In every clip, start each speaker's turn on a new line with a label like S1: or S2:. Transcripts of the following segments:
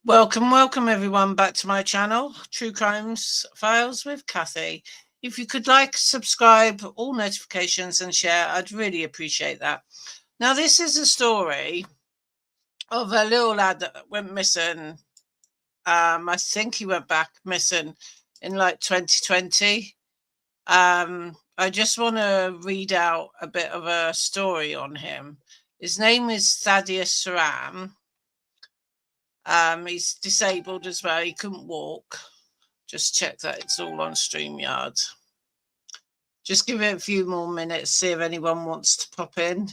S1: Welcome everyone back to my channel, True Crimes Files with Kathy. If you could like, subscribe, all notifications and share, I'd really appreciate that. Now, this is a story of a little lad that went missing. I think he went back missing in like 2020. I just want to read out a bit of a story on him. His name is Thaddeus Sran. He's disabled as well. He couldn't walk. Just check that it's all on StreamYard. Just give it a few more minutes, see if anyone wants to pop in.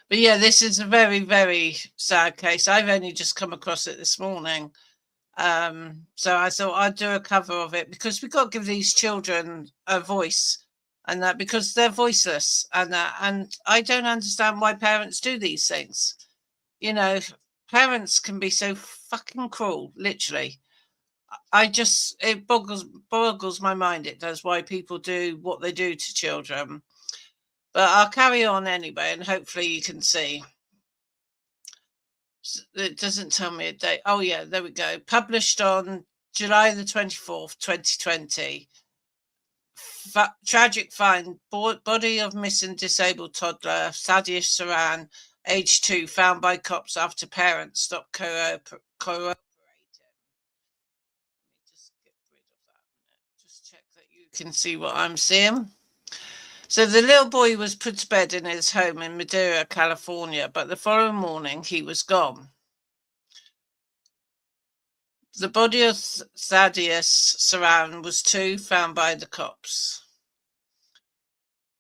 S1: But yeah, this is a very, very sad case. I've only just come across it this morning. So I thought I'd do a cover of it because we've got to give these children a voice, and that because they're voiceless, and I don't understand why parents do these things. You know, parents can be so fucking cruel, literally. It boggles my mind. It does why people do what they do to children. But I'll carry on anyway, and hopefully you can see. It doesn't tell me a date. Oh yeah, there we go. Published on July the 24th, 2020. Tragic find: body of missing disabled toddler Thaddeus Sran, age 2, found by cops after parents stopped cooperating. Just get rid of that. Just check that you can see what I'm seeing. So the little boy was put to bed in his home in Madera, California, but the following morning he was gone. The body of Thaddeus Sran was 2, found by the cops.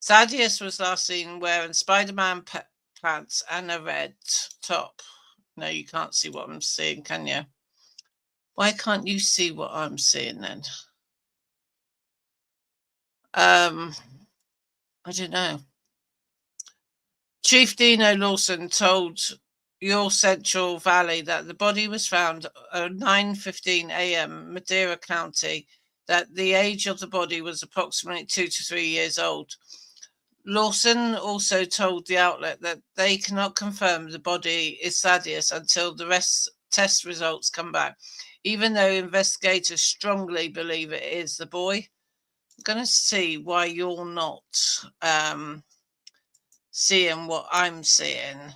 S1: Thaddeus was last seen wearing Spider-Man pants and a red top. No, you can't see what I'm seeing, can you? Why can't you see what I'm seeing then? I don't know. Chief Dino Lawson told Your Central Valley that the body was found at 9:15 a.m. Madera County, that the age of the body was approximately 2 to 3 years old. Lawson also told the outlet that they cannot confirm the body is Thaddeus until the test results come back, even though investigators strongly believe it is the boy. I'm going to see why you're not seeing what I'm seeing.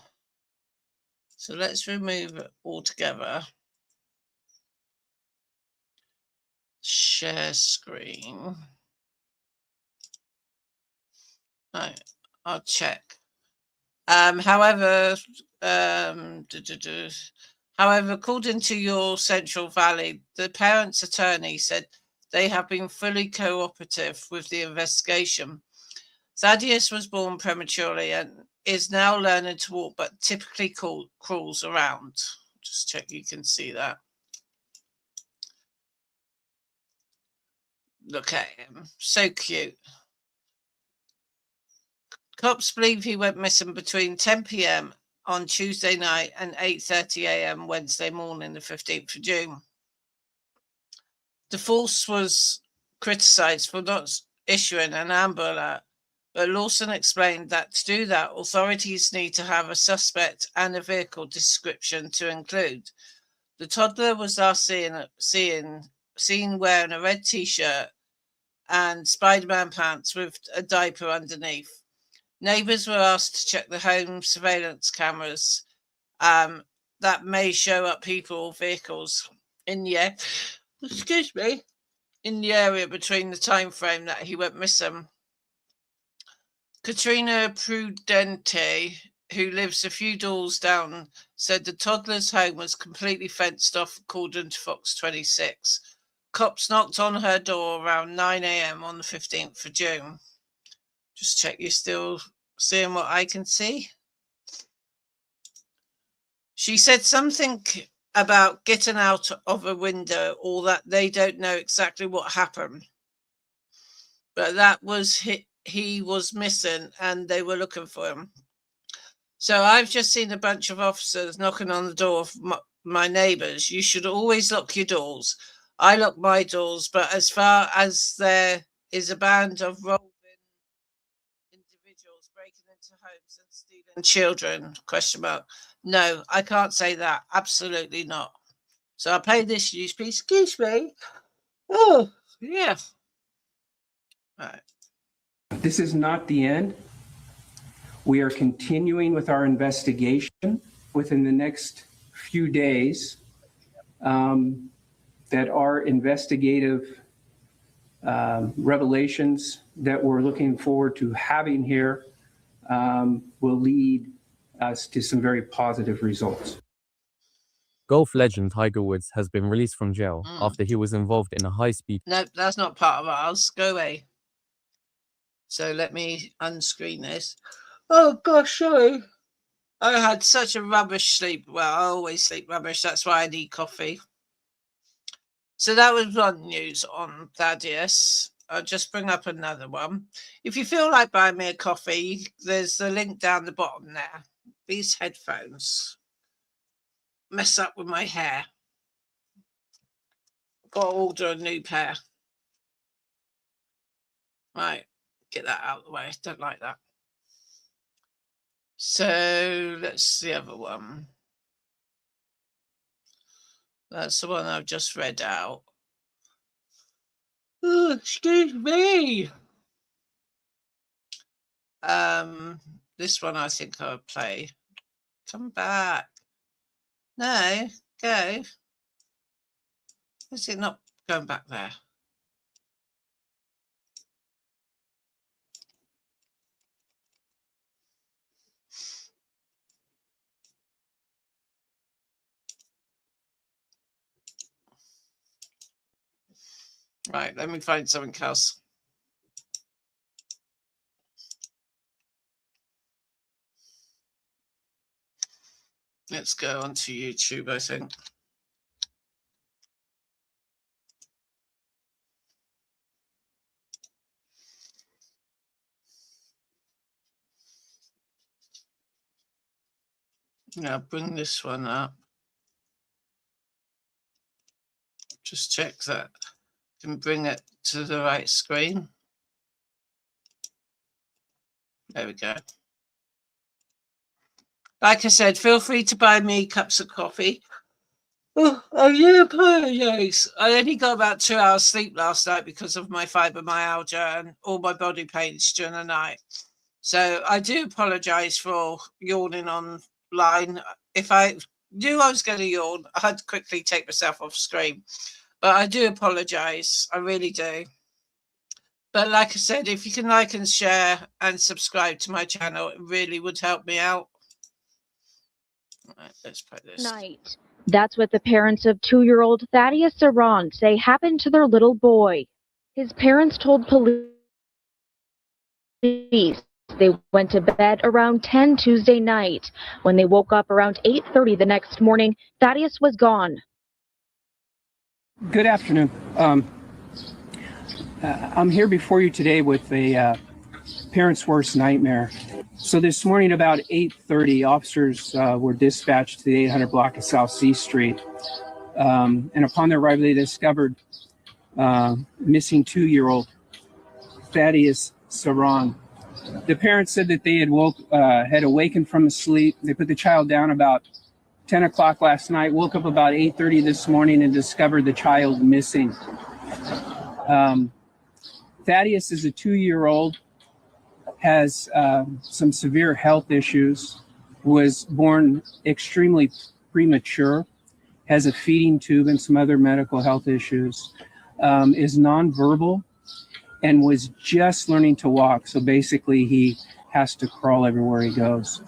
S1: So let's remove it altogether. Share screen. Right, I'll check. However, according to Your Central Valley, the parents' attorney said they have been fully cooperative with the investigation. Thaddeus was born prematurely and is now learning to walk, but typically crawls around. Just check you can see that. Look at him. So cute. Cops believe he went missing between 10 p.m. on Tuesday night and 8:30 a.m. Wednesday morning, the 15th of June. The force was criticised for not issuing an Amber Alert, but Lawson explained that to do that, authorities need to have a suspect and a vehicle description to include. The toddler was last seen wearing a red t-shirt and Spider-Man pants with a diaper underneath. Neighbours were asked to check the home surveillance cameras that may show up people or vehicles in the area between the time frame that he went missing. Katrina Prudente, who lives a few doors down, said the toddler's home was completely fenced off according to Fox 26. Cops knocked on her door around 9 a.m. on the 15th of June. Just check you're still seeing what I can see. She said something about getting out of a window, or that they don't know exactly what happened. But that was he was missing and they were looking for him. So I've just seen a bunch of officers knocking on the door of my neighbours. You should always lock your doors. I lock my doors, but as far as there is a band of roving individuals breaking into homes and stealing children, No, I can't say that. Absolutely not. So I'll play this news piece. Excuse me. Oh, yeah. All right.
S2: This is not the end. We are continuing with our investigation within the next few days. That are investigative revelations that we're looking forward to having here will lead us to some very positive results.
S3: Golf legend Tiger Woods has been released from jail after he was involved in a high-speed...
S1: No, that's not part of ours. Go away. So let me unscreen this. Oh, gosh, sorry. I had such a rubbish sleep. Well, I always sleep rubbish. That's why I need coffee. So that was one news on Thaddeus. I'll just bring up another one. If you feel like buying me a coffee, there's the link down the bottom there. These headphones mess up with my hair. Got to order a new pair. Right, get that out of the way. Don't like that. So that's the other one. That's the one I've just read out. Oh, excuse me. This one I think I'll play. Come back. No, go. Is it not going back there? Right, let me find something else. Let's go onto YouTube, I think. Now bring this one up. Just check that I can bring it to the right screen. There we go. Like I said, feel free to buy me cups of coffee. Oh, I do apologize. I only got about 2 hours sleep last night because of my fibromyalgia and all my body pains during the night. So I do apologize for yawning online. If I knew I was going to yawn, I'd quickly take myself off screen. But I do apologize. I really do. But like I said, if you can like and share and subscribe to my channel, it really would help me out. All right, let's play this.
S4: Night. That's what the parents of 2-year-old Thaddeus Sran say happened to their little boy. His parents told police they went to bed around 10 Tuesday night. When they woke up around 8:30 the next morning, Thaddeus was gone.
S2: Good afternoon. I'm here before you today with a parent's worst nightmare. So this morning about 8:30, officers were dispatched to the 800 block of South C Street. And upon their arrival, they discovered missing 2-year-old Thaddeus Sran. The parents said that they had awakened from a sleep. They put the child down about 10 o'clock last night, woke up about 8:30 this morning and discovered the child missing. Thaddeus is a 2-year-old, has some severe health issues, was born extremely premature, has a feeding tube and some other medical health issues, is nonverbal, and was just learning to walk. So basically he has to crawl everywhere he goes.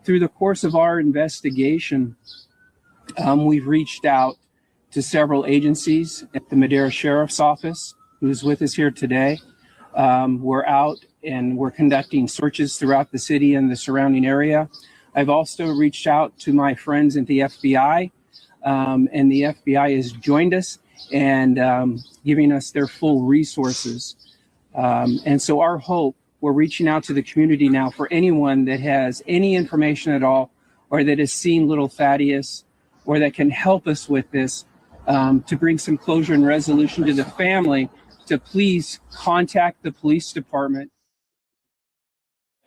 S2: Through the course of our investigation, we've reached out to several agencies at the Madera Sheriff's Office, who's with us here today. We're out and we're conducting searches throughout the city and the surrounding area. I've also reached out to my friends at the FBI, and the FBI has joined us and giving us their full resources. And so our hope, we're reaching out to the community now for anyone that has any information at all, or that has seen little Thaddeus, or that can help us with this, to bring some closure and resolution to the family, to please contact the police department.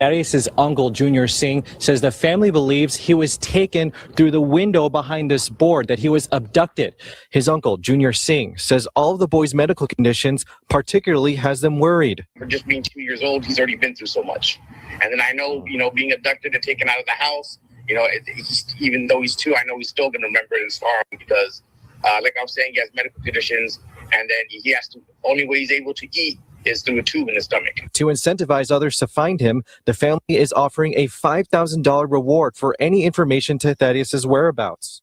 S5: Thaddeus' uncle, Junior Singh, says the family believes he was taken through the window behind this board, that he was abducted. His uncle, Junior Singh, says all of the boy's medical conditions particularly has them worried.
S6: For just being 2 years old, he's already been through so much. And then I know, being abducted and taken out of the house, even though he's 2, I know he's still going to remember it as far because, like I was saying, he has medical conditions, and then he has to, only way he's able to eat is through a tube in his stomach.
S5: To incentivize others to find him, the family is offering a $5,000 reward for any information to Thaddeus' whereabouts.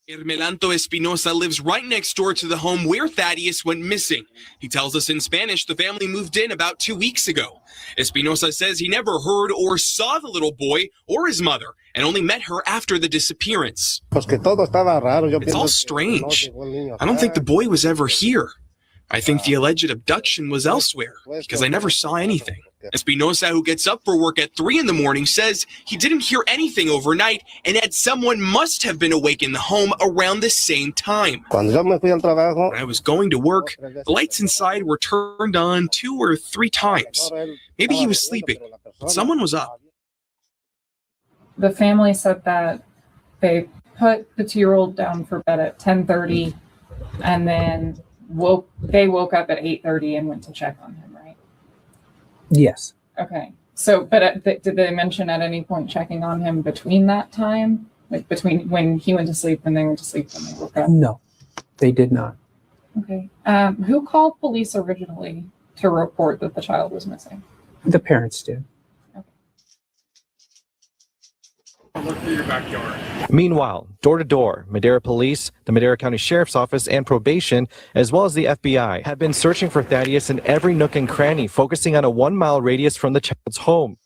S7: Ermelanto Espinosa lives right next door to the home where Thaddeus went missing. He tells us in Spanish the family moved in about 2 weeks ago. Espinosa says he never heard or saw the little boy or his mother and only met her after the disappearance. It's all strange. I don't think the boy was ever here. I think the alleged abduction was elsewhere because I never saw anything. Espinosa, who gets up for work at 3 a.m, says he didn't hear anything overnight and that someone must have been awake in the home around the same time. When I was going to work, the lights inside were turned on 2 or 3 times. Maybe he was sleeping, but someone was up.
S8: The family said that they put the 2-year-old down for bed at 10:30 and then they woke up at 8:30 and went to check on him, right?
S2: Yes.
S8: Okay. So, but did they mention at any point checking on him between that time? Like between when he went to sleep and they went to sleep when they woke up?
S2: No, they did not.
S8: Okay. Who called police originally to report that the child was missing?
S2: The parents did.
S7: Look through your backyard.
S5: Meanwhile, door to door, Madera Police, the Madera County Sheriff's Office, and Probation, as well as the FBI, have been searching for Thaddeus in every nook and cranny, focusing on a 1-mile radius from the child's home.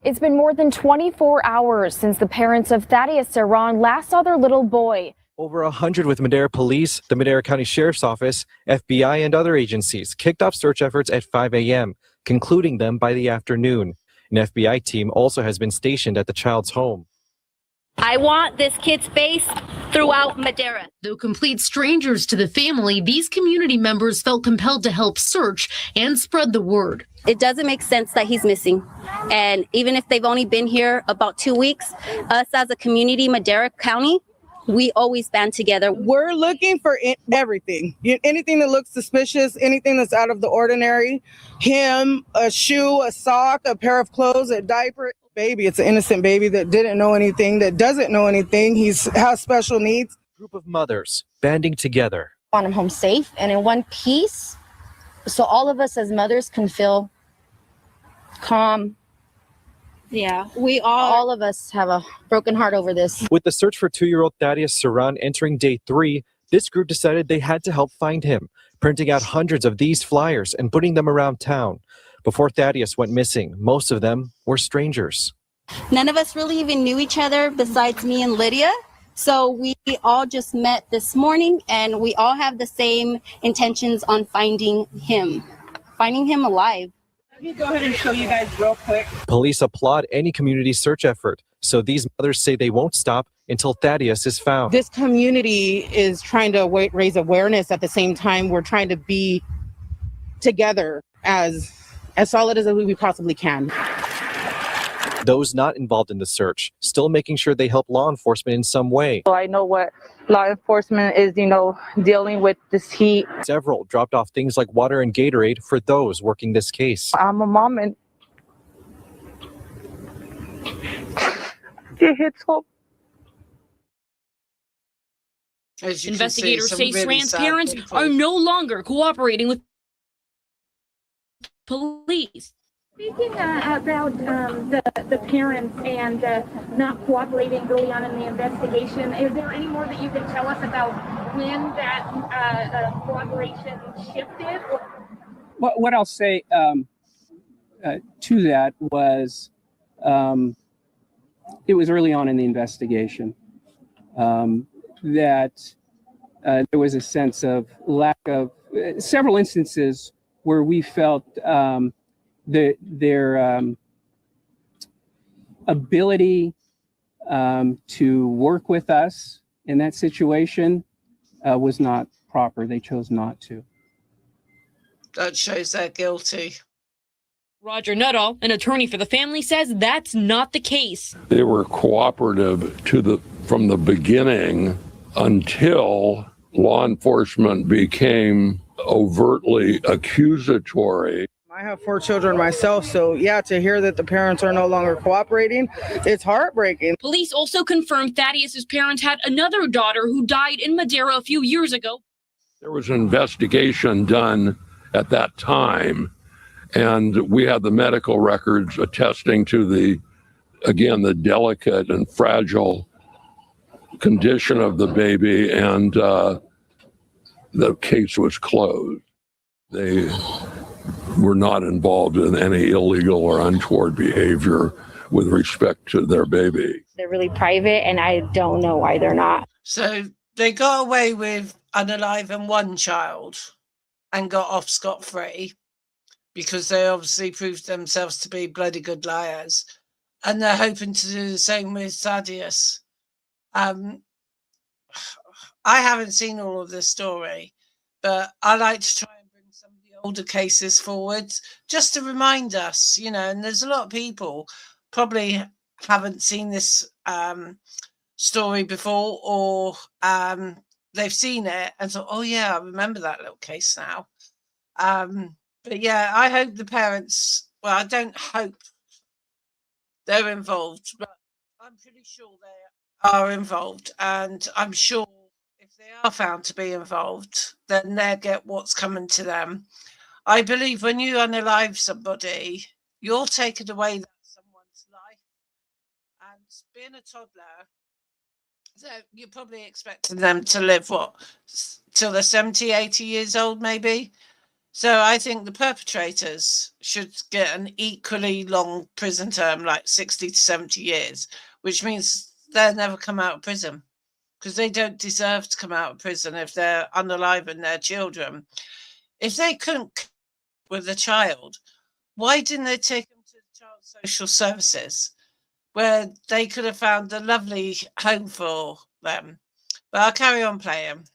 S4: It's been more than 24 hours since the parents of Thaddeus Sran last saw their little boy.
S5: Over 100 with Madera Police, the Madera County Sheriff's Office, FBI, and other agencies kicked off search efforts at 5 a.m., concluding them by the afternoon. An FBI team also has been stationed at the child's home.
S9: I want this kid's face throughout Madera.
S10: Though complete strangers to the family, these community members felt compelled to help search and spread the word.
S9: It doesn't make sense that he's missing. And even if they've only been here about 2 weeks, us as a community, Madera County, we always band together.
S11: We're looking for everything. Anything that looks suspicious, anything that's out of the ordinary. Him, a shoe, a sock, a pair of clothes, a diaper. Baby, it's an innocent baby that didn't know anything, that doesn't know anything. He has special needs.
S5: Group of mothers banding together.
S9: I want him home safe and in one piece, so all of us as mothers can feel calm. Yeah, all of us have a broken heart over this.
S5: With the search for 2-year-old Thaddeus Sran entering day 3, this group decided they had to help find him, printing out hundreds of these flyers and putting them around town. Before Thaddeus went missing, most of them were strangers.
S9: None of us really even knew each other besides me and Lydia. So we all just met this morning and we all have the same intentions on finding him alive.
S11: Let me go ahead and show you guys real quick.
S5: Police applaud any community search effort, so these mothers say they won't stop until Thaddeus is found.
S11: This community is trying to raise awareness. At the same time, we're trying to be together as solid as we possibly can.
S5: Those not involved in the search still making sure they help law enforcement in some way.
S11: So I know what law enforcement is, dealing with this heat.
S5: Several dropped off things like water and Gatorade for those working this case.
S11: I'm a mom and it hits home.
S10: Investigators say Sran's parents are no longer cooperating with police.
S4: Speaking about the parents and not cooperating early on in the investigation, is there any more that you can tell us about when that cooperation shifted?
S2: What I'll say to that was it was early on in the investigation that there was a sense of lack of several instances where we felt their ability to work with us in that situation was not proper. They chose not to.
S1: That shows they're guilty.
S12: Roger Nuttall, an attorney for the family, says that's not the case.
S13: They were cooperative from the beginning until law enforcement became overtly accusatory.
S11: I have 4 children myself, so yeah, to hear that the parents are no longer cooperating, it's heartbreaking.
S12: Police also confirmed Thaddeus's parents had another daughter who died in Madera a few years ago.
S13: There was an investigation done at that time, and we had the medical records attesting to the delicate and fragile condition of the baby, and the case was closed. They were not involved in any illegal or untoward behavior with respect to their baby.
S14: They're really private, and I don't know why they're not.
S1: So they got away with unaliving one child and got off scot-free because they obviously proved themselves to be bloody good liars. And they're hoping to do the same with Thaddeus. I haven't seen all of this story, but I like to try and bring some of the older cases forward just to remind us, and there's a lot of people probably haven't seen this story before, or they've seen it and thought, oh yeah, I remember that little case now. But yeah, I hope the parents, well, I don't hope they're involved, but I'm pretty sure they are involved, and I'm sure if they are found to be involved, then they'll get what's coming to them. I believe when you unalive somebody, you're taking away someone's life, and being a toddler, so you're probably expecting them to live, till they're 70, 80 years old, maybe. So I think the perpetrators should get an equally long prison term, like 60 to 70 years, which means they'll never come out of prison, because they don't deserve to come out of prison if they're unaliving their children. If they couldn't with a child, why didn't they take them to child social services, where they could have found a lovely home for them? But I'll carry on playing.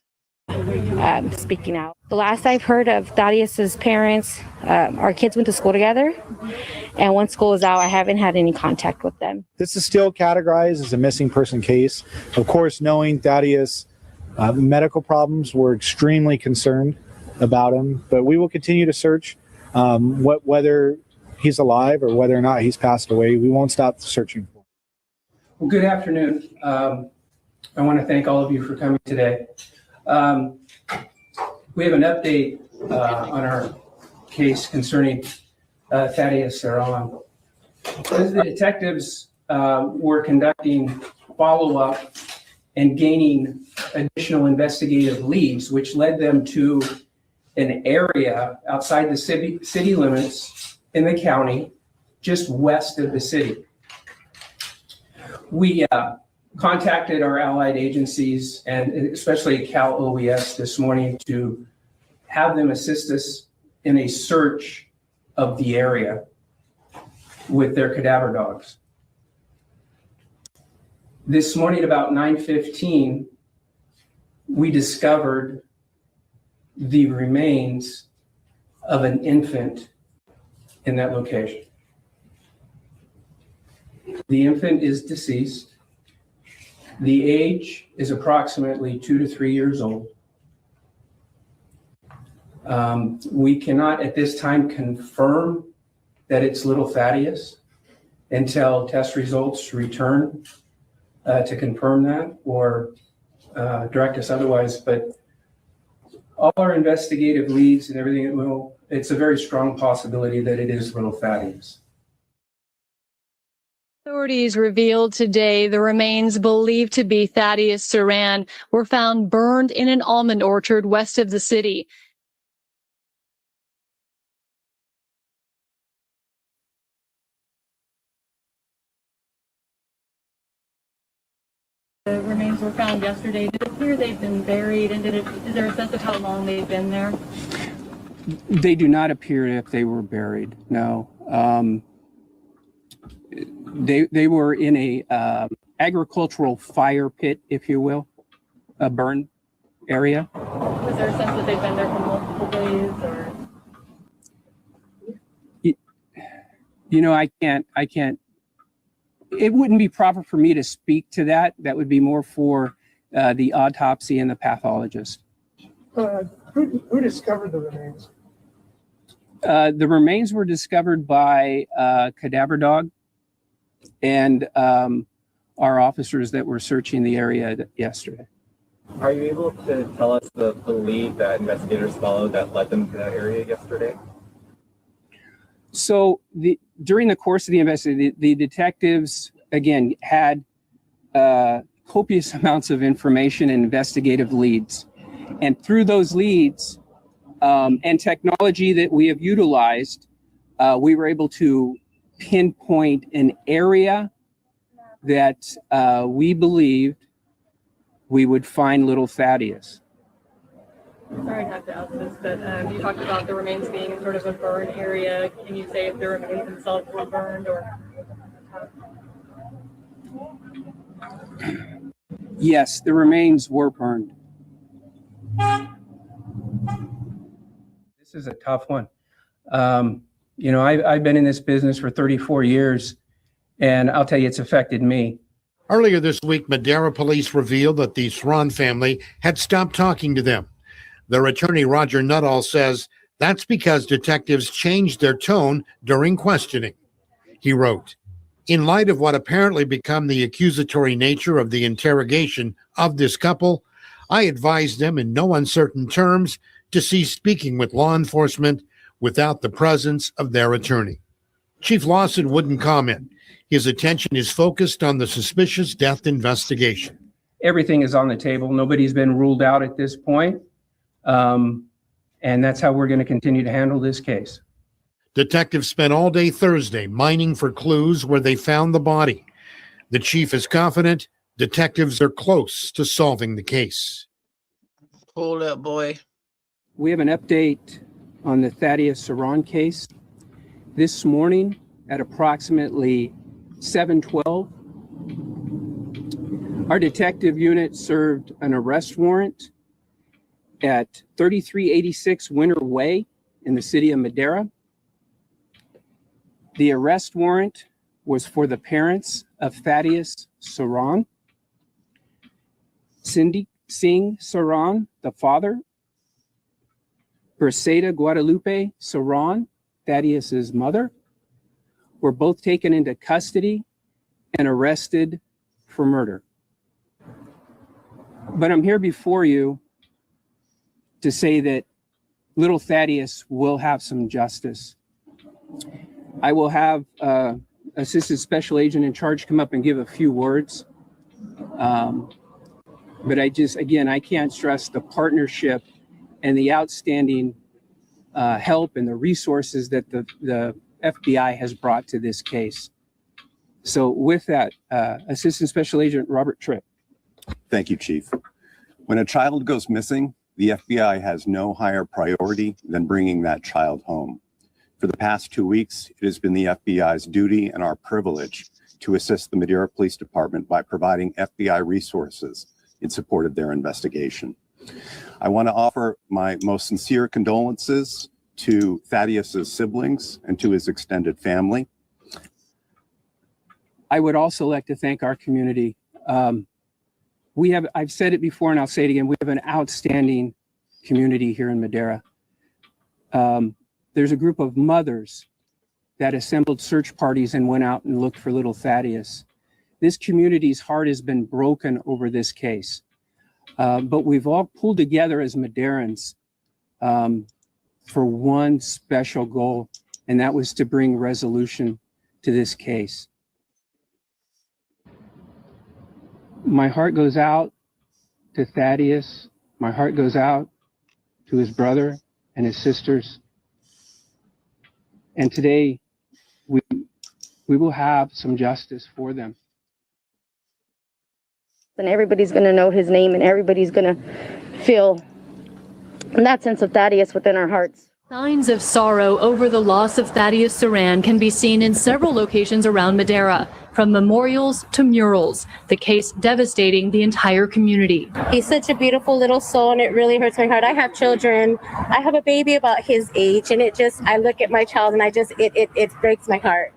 S14: Speaking out. The last I've heard of Thaddeus's parents, our kids went to school together, and once school is out, I haven't had any contact with them.
S15: This is still categorized as a missing person case. Of course, knowing Thaddeus' medical problems, we're extremely concerned about him, but we will continue to search whether he's alive or whether or not he's passed away. We won't stop searching for him.
S2: Well, good afternoon. I want to thank all of you for coming today. We have an update on our case concerning Thaddeus Sran. As the detectives were conducting follow-up and gaining additional investigative leads, which led them to an area outside the city limits in the county, just west of the city. We contacted our allied agencies, and especially Cal OES this morning, to have them assist us in a search of the area with their cadaver dogs. This morning about 9:15, we discovered the remains of an infant in that location. The infant is deceased. The age is approximately 2 to 3 years old. We cannot at this time confirm that it's little Thaddeus until test results return to confirm that, or direct us otherwise. But all our investigative leads and everything, it's a very strong possibility that it is little Thaddeus.
S16: Authorities revealed today the remains believed to be Thaddeus Sran were found burned in an almond orchard west of the city. The remains were found yesterday. Did it appear they've been buried, and is there a sense of how long they've been there?
S2: They do not appear if they were buried, no. They were in a agricultural fire pit, if you will, a burn area.
S16: Was there a sense that they've been there for multiple days, or?
S2: I can't, it wouldn't be proper for me to speak to that. That would be more for the autopsy and the pathologist.
S17: Who discovered the remains?
S2: The remains were discovered by cadaver dog and our officers that were searching the area yesterday.
S5: Are you able to tell us the lead that investigators followed that led them to that area yesterday?
S2: So during the course of the investigation, the detectives, again, had copious amounts of information and investigative leads. And through those leads and technology that we have utilized, we were able to pinpoint an area that we believed we would find little Thaddeus.
S16: Sorry to have to ask this, but you talked about the remains being in sort of a burned area. Can you say if the remains themselves were burned or?
S2: Yes, the remains were burned. This is a tough one. I've been in this business for 34 years, and I'll tell you, it's affected me.
S18: Earlier this week, Madera police revealed that the Sran family had stopped talking to them. Their attorney, Roger Nuttall, says that's because detectives changed their tone during questioning. He wrote, "In light of what apparently become the accusatory nature of the interrogation of this couple, I advised them in no uncertain terms to cease speaking with law enforcement without the presence of their attorney." Chief Lawson wouldn't comment. His attention is focused on the suspicious death investigation.
S2: Everything is on the table. Nobody's been ruled out at this point. And that's how we're going to continue to handle this case.
S18: Detectives spent all day Thursday mining for clues where they found the body. The chief is confident detectives are close to solving the case.
S1: Poor little boy.
S2: We have an update on the Thaddeus Sran case. This morning at approximately 7:12, our detective unit served an arrest warrant at 3386 Winter Way in the city of Madera. The arrest warrant was for the parents of Thaddeus Sran, Cindy Singh Sran, the father, Perseda Guadalupe Sran, Thaddeus's mother, were both taken into custody and arrested for murder. But I'm here before you to say that little Thaddeus will have some justice. I will have Assistant Special Agent in charge come up and give a few words. But I can't stress the partnership and the outstanding help and the resources that the FBI has brought to this case. So with that, Assistant Special Agent Robert Tripp.
S19: Thank you, Chief. When a child goes missing, the FBI has no higher priority than bringing that child home. For the past 2 weeks, it has been the FBI's duty and our privilege to assist the Madera Police Department by providing FBI resources in support of their investigation. I want to offer my most sincere condolences to Thaddeus's siblings and to his extended family.
S2: I would also like to thank our community. I've said it before and I'll say it again, we have an outstanding community here in Madera. There's a group of mothers that assembled search parties and went out and looked for little Thaddeus. This community's heart has been broken over this case. But we've all pulled together as Maderans for one special goal, and that was to bring resolution to this case. My heart goes out to Thaddeus. My heart goes out to his brother and his sisters. And today, we will have some justice for them.
S14: And everybody's going to know his name, and everybody's going to feel that sense of Thaddeus within our hearts.
S16: Signs of sorrow over the loss of Thaddeus Sran can be seen in several locations around Madera, from memorials to murals, the case devastating the entire community.
S20: He's such a beautiful little soul, and it really hurts my heart. I have children. I have a baby about his age, and I look at my child, and it breaks my heart.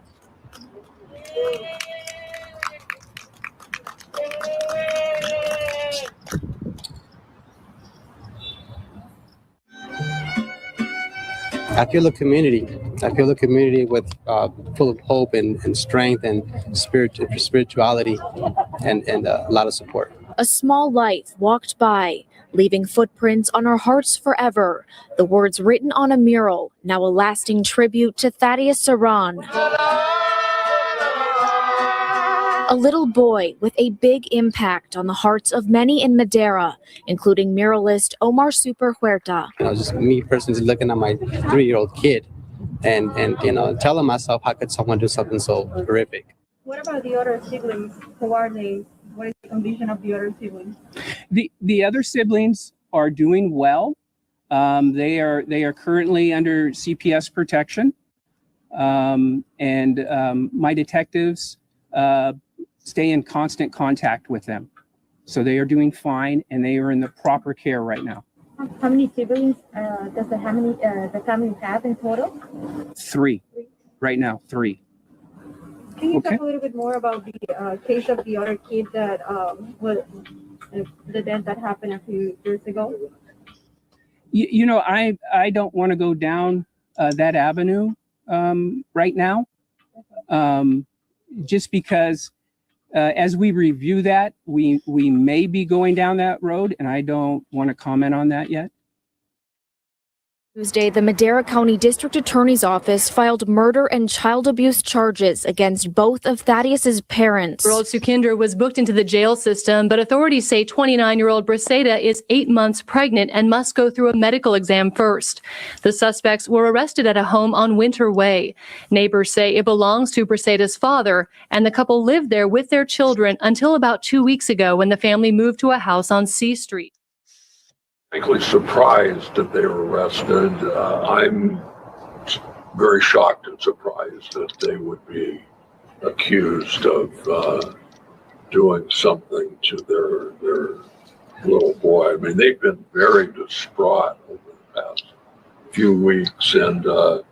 S21: I feel a community. I feel a community with full of hope and strength and spirituality and a lot of support.
S22: A small life walked by, leaving footprints on our hearts forever. The words written on a mural, now a lasting tribute to Thaddeus Sran. A little boy with a big impact on the hearts of many in Madera, including muralist Omar Super Huerta.
S21: Just me personally looking at my 3-year-old kid and telling myself, how could someone do something so horrific?
S23: What about the other siblings? Who are they? What is the condition of the other siblings?
S2: The other siblings are doing well. They are currently under CPS protection, and my detectives stay in constant contact with them. So they are doing fine, and they are in the proper care right now.
S4: How many siblings does the family have in total?
S2: 3. Right now, 3.
S23: Can you talk a little bit more about the case of the other kid that was the death that happened a few years ago?
S2: I don't want to go down that avenue right now, just because as we review that, we may be going down that road, and I don't want to comment on that yet.
S22: Tuesday, the Madera County District Attorney's Office filed murder and child abuse charges against both of Thaddeus's parents.
S16: Year-old Sukinder was booked into the jail system, but authorities say 29-year-old Braceda is 8 months pregnant and must go through a medical exam first. The suspects were arrested at a home on Winter Way. Neighbors say it belongs to Braceda's father, and the couple lived there with their children until about 2 weeks ago when the family moved to a house on C Street.
S13: Frankly surprised that they were arrested. I'm very shocked and surprised that they would be accused of doing something to their little boy. I mean, they've been very distraught over the past few weeks, and the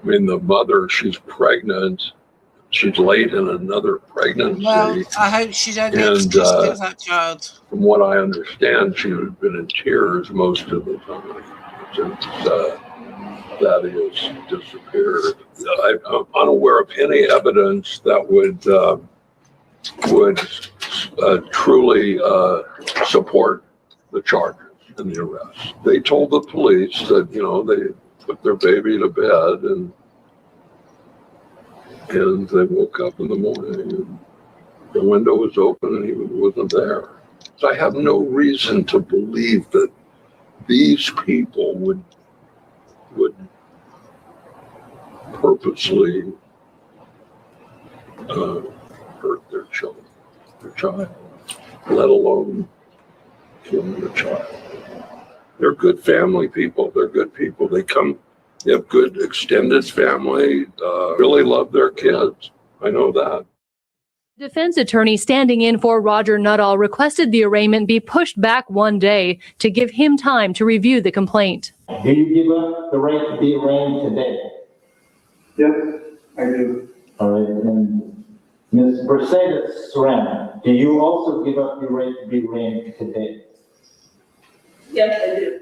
S13: mother, she's pregnant. She's late in another pregnancy.
S1: Well, I hope she don't get to kiss that child. From
S13: what I understand, she has been in tears most of the time since Thaddeus disappeared. I'm unaware of any evidence that would truly support the charges and the arrest. They told the police that they put their baby to bed and they woke up in the morning and the window was open and he wasn't there. So I have no reason to believe that these people would purposely hurt their child, let alone killing the child. They're good family people. They're good people. They have good extended family, really love their kids. I know that.
S16: Defense attorney standing in for Roger Nuttall requested the arraignment be pushed back one day to give him time to review the complaint.
S24: Do you give up the right to be arraigned today?
S17: Yes, I do.
S24: All right, and Ms. Thaddeus Sran, do you also give up your right to be arraigned today?
S23: Yes, I do.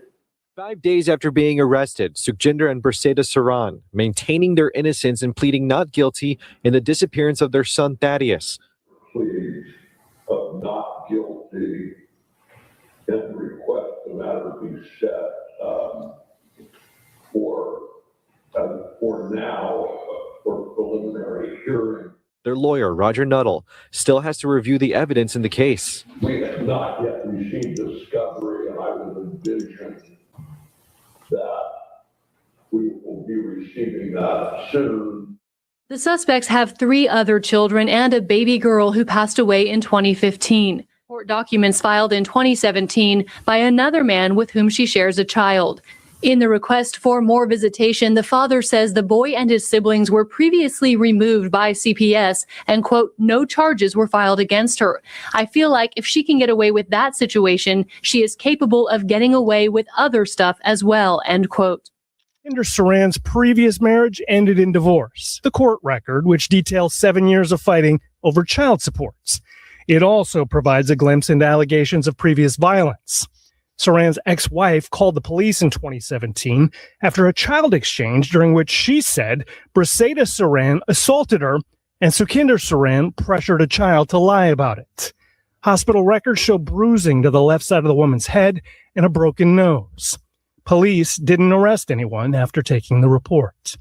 S5: 5 days after being arrested, Sukhjinder and Thaddeus Sran maintaining their innocence and pleading not guilty in the disappearance of their son Thaddeus.
S13: Please of not guilty and request the matter be set for now for preliminary hearing.
S5: Their lawyer, Roger Nuttall, still has to review the evidence in the case.
S13: We have not yet received discovery, and I would envision that we will be receiving that soon.
S16: The suspects have 3 other children and a baby girl who passed away in 2015. Court documents filed in 2017 by another man with whom she shares a child. In the request for more visitation, the father says the boy and his siblings were previously removed by CPS and, quote, no charges were filed against her. I feel like if she can get away with that situation, she is capable of getting away with other stuff as well, end quote.
S3: Sran's previous marriage ended in divorce. The court record, which details 7 years of fighting over child supports. It also provides a glimpse into allegations of previous violence. Sran's ex-wife called the police in 2017 after a child exchange during which she said Thaddeus Sran assaulted her and Sukhinder Sran pressured a child to lie about it. Hospital records show bruising to the left side of the woman's head and a broken nose. Police didn't arrest anyone after taking the report.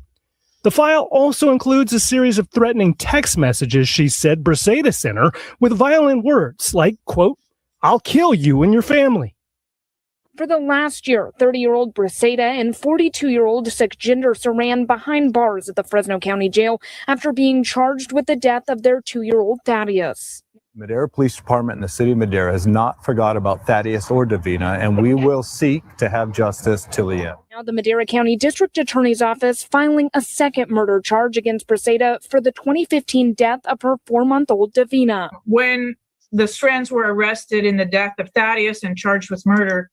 S3: The file also includes a series of threatening text messages she said Thaddeus sent her with violent words like, quote, "I'll kill you and your family."
S4: For the last year, 30-year-old Braseda and 42-year-old Sukhinder Sran behind bars at the Fresno County Jail after being charged with the death of their 2-year-old Thaddeus.
S6: Madera Police Department and the City of Madera has not forgot about Thaddeus or Davina, and we will seek to have justice till the end.
S4: Now the Madera County District Attorney's Office filing a second murder charge against Braseda for the 2015 death of her 4-month-old Davina.
S7: When the Srans were arrested in the death of Thaddeus and charged with murder,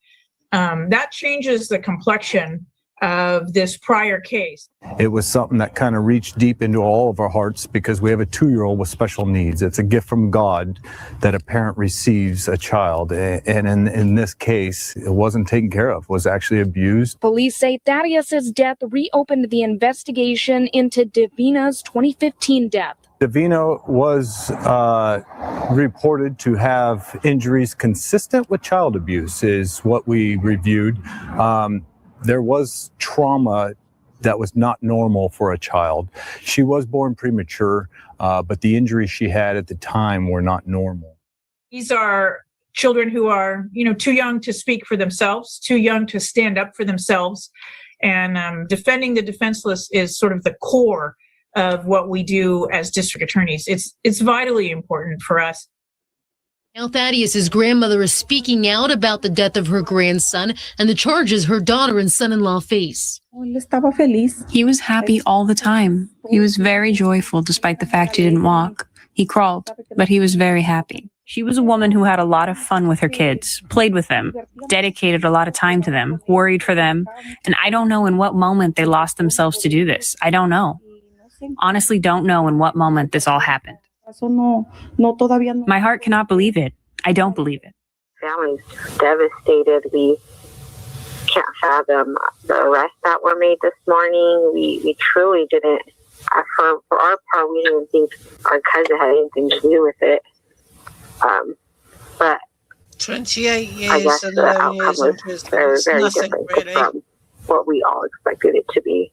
S7: that changes the complexion of this prior case.
S6: It was something that kind of reached deep into all of our hearts because we have a 2-year-old with special needs. It's a gift from God that a parent receives a child. And in this case, it wasn't taken care of, was actually abused.
S4: Police say Thaddeus's death reopened the investigation into Davina's 2015 death.
S6: Davina was reported to have injuries consistent with child abuse, is what we reviewed. There was trauma that was not normal for a child. She was born premature, but the injuries she had at the time were not normal.
S7: These are children who are, too young to speak for themselves, too young to stand up for themselves. And defending the defenseless is sort of the core of what we do as district attorneys. It's vitally important for us.
S10: Now Thaddeus's grandmother is speaking out about the death of her grandson and the charges her daughter and son-in-law face.
S8: He was happy all the time. He was very joyful despite the fact he didn't walk. He crawled, but he was very happy. She was a woman who had a lot of fun with her kids, played with them, dedicated a lot of time to them, worried for them. And I don't know in what moment they lost themselves to do this. I don't know. Honestly, don't know in what moment this all happened. My heart cannot believe it. I don't believe it.
S25: Family's devastated. We can't fathom the arrests that were made this morning. We truly didn't, for our part, we didn't think our cousin had anything to do with it. But
S1: 28 years
S25: I guess
S1: and
S25: the
S1: 11
S25: outcome
S1: years in
S25: was
S1: prison.
S25: very,
S1: It's
S25: very
S1: nothing,
S25: different
S1: really.
S25: from what we all expected it to be.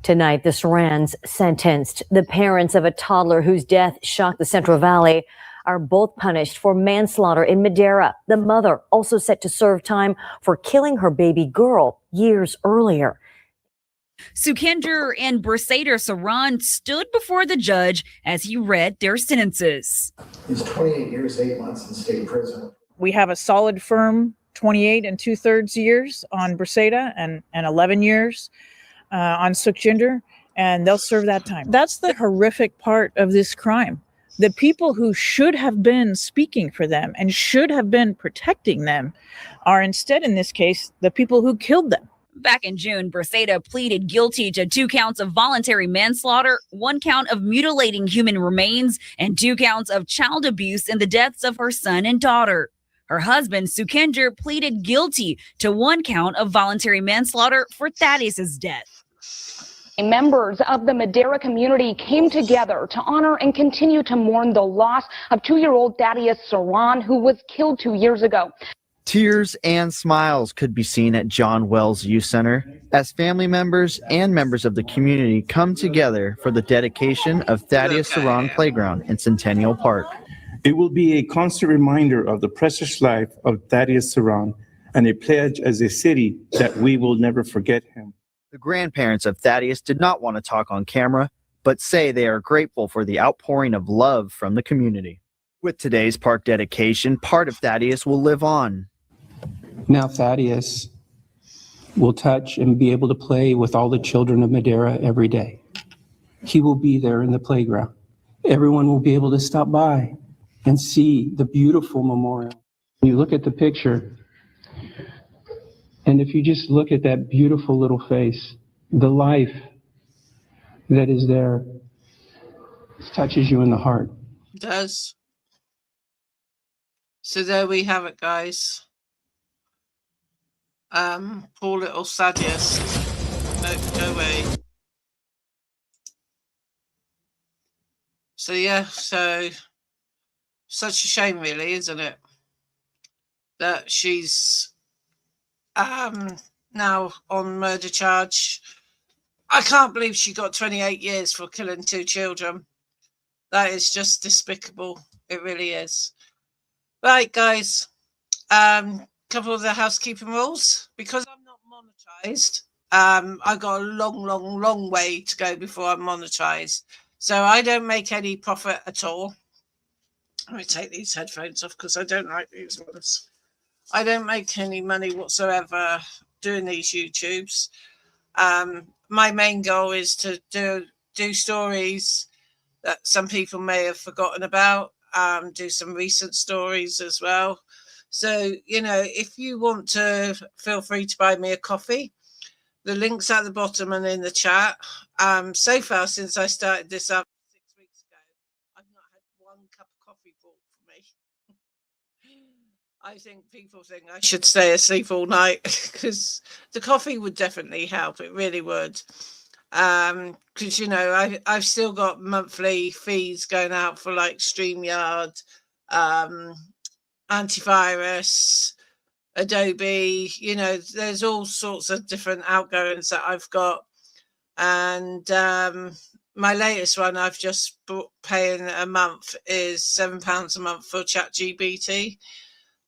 S26: Tonight, the Srans sentenced. The parents of a toddler whose death shocked the Central Valley are both punished for manslaughter in Madera. The mother also set to serve time for killing her baby girl years earlier.
S27: Sukhinder and Thaddeus Sran stood before the judge as he read their sentences.
S28: He's 28 years, 8 months in state prison.
S7: We have a solid, firm 28 2/3 years on Braseda and 11 years on Sukhinder, and they'll serve that time. That's the horrific part of this crime. The people who should have been speaking for them and should have been protecting them are instead, in this case, the people who killed them.
S27: Back in June, Braseda pleaded guilty to 2 counts of voluntary manslaughter, 1 count of mutilating human remains, and 2 counts of child abuse in the deaths of her son and daughter. Her husband, Sukhinder, pleaded guilty to 1 count of voluntary manslaughter for Thaddeus's death.
S4: Members of the Madera community came together to honor and continue to mourn the loss of 2-year-old Thaddeus Sran, who was killed 2 years ago.
S29: Tears and smiles could be seen at John Wells Youth Center as family members and members of the community come together for the dedication of Thaddeus Sran Playground in Centennial Park.
S30: It will be a constant reminder of the precious life of Thaddeus Sran and a pledge as a city that we will never forget him.
S29: The grandparents of Thaddeus did not want to talk on camera, but say they are grateful for the outpouring of love from the community. With today's park dedication, part of Thaddeus will live on.
S2: Now Thaddeus will touch and be able to play with all the children of Madera every day. He will be there in the playground. Everyone will be able to stop by and see the beautiful memorial. You look at the picture, and if you just look at that beautiful little face, the life that is there touches you in the heart.
S1: It does. So there we have it, guys. Poor little Thaddeus. No, go away. So yeah, so such a shame, really, isn't it? That she's now on murder charge. I can't believe she got 28 years for killing 2 children. That is just despicable. It really is. Right, guys. Couple of the housekeeping rules. Because I'm not monetized, I've got a long way to go before I'm monetized. So I don't make any profit at all. Let me take these headphones off because I don't like these ones. I don't make any money whatsoever doing these YouTubes. My main goal is to do stories that some people may have forgotten about, do some recent stories as well. So, you know, if you want to, feel free to buy me a coffee. The link's at the bottom and in the chat. So far, since I started this up 6 weeks ago, I've not had 1 cup of coffee bought for me. I think people think I should stay asleep all night because the coffee would definitely help. It really would. Because, you know, I've still got monthly fees going out for like StreamYard, antivirus, Adobe, you know, there's all sorts of different outgoings that I've got. And my latest one I've just paying a month is £7 a month for ChatGPT,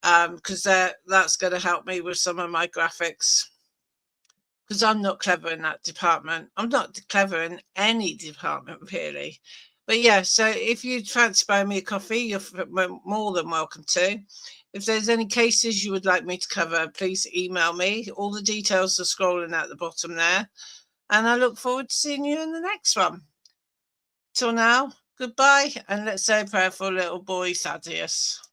S1: because that's going to help me with some of my graphics. Because I'm not clever in that department. I'm not clever in any department, really. But yeah, so if you fancy buying me a coffee, you're more than welcome to. If there's any cases you would like me to cover, please email me. All the details are scrolling at the bottom there. And I look forward to seeing you in the next one. Till now, goodbye. And let's say a prayer for little boy Thaddeus.